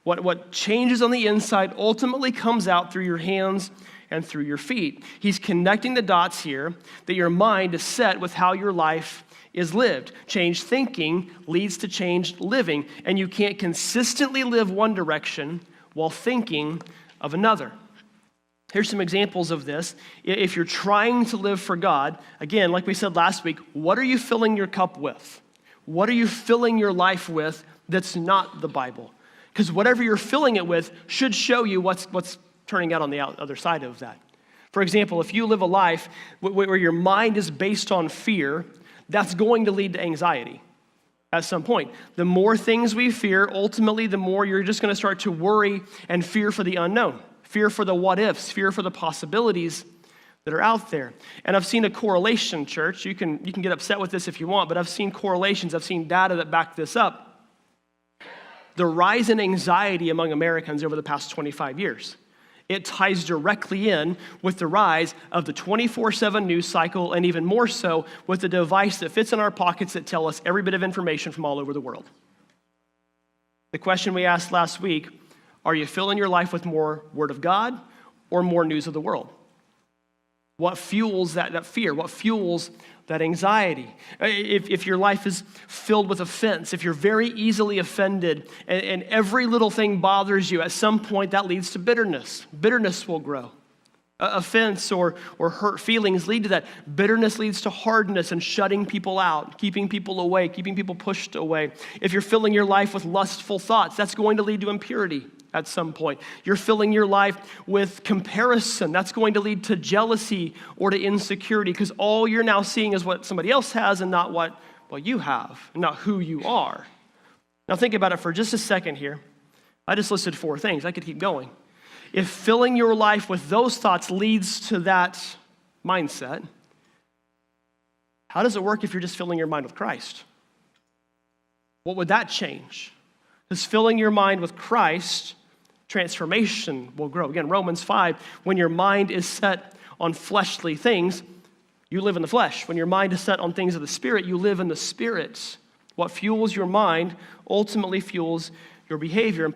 What changes on the inside ultimately comes out through your hands and through your feet. He's connecting the dots here that your mind is set with how your life is lived. Changed thinking leads to changed living, and you can't consistently live one direction while thinking of another. Here's some examples of this. If you're trying to live for God, again, like we said last week, what are you filling your cup with? What are you filling your life with that's not the Bible? Because whatever you're filling it with should show you what's turning out on the other side of that. For example, if you live a life where your mind is based on fear, that's going to lead to anxiety at some point. The more things we fear, ultimately, the more you're just going to start to worry and fear for the unknown, fear for the what ifs, fear for the possibilities that are out there. And I've seen a correlation, church. You can get upset with this if you want, but I've seen correlations. I've seen data that back this up. The rise in anxiety among Americans over the past 25 years. It ties directly in with the rise of the 24/7 news cycle, and even more so with the device that fits in our pockets that tell us every bit of information from all over the world. The question we asked last week, are you filling your life with more Word of God or more news of the world? What fuels that fear? What fuels that anxiety? If your life is filled with offense, if you're very easily offended and every little thing bothers you, at some point that leads to bitterness. Bitterness will grow. Offense or hurt feelings lead to that. Bitterness leads to hardness and shutting people out, keeping people away, keeping people pushed away. If you're filling your life with lustful thoughts, that's going to lead to impurity at some point. You're filling your life with comparison. That's going to lead to jealousy or to insecurity, because all you're now seeing is what somebody else has and not what you have, and not who you are. Now think about it for just a second here. I just listed 4 things. I could keep going. If filling your life with those thoughts leads to that mindset, how does it work if you're just filling your mind with Christ? What would that change? Because filling your mind with Christ, transformation will grow. Again, Romans 5, when your mind is set on fleshly things, you live in the flesh. When your mind is set on things of the Spirit, you live in the Spirit. What fuels your mind ultimately fuels your behavior.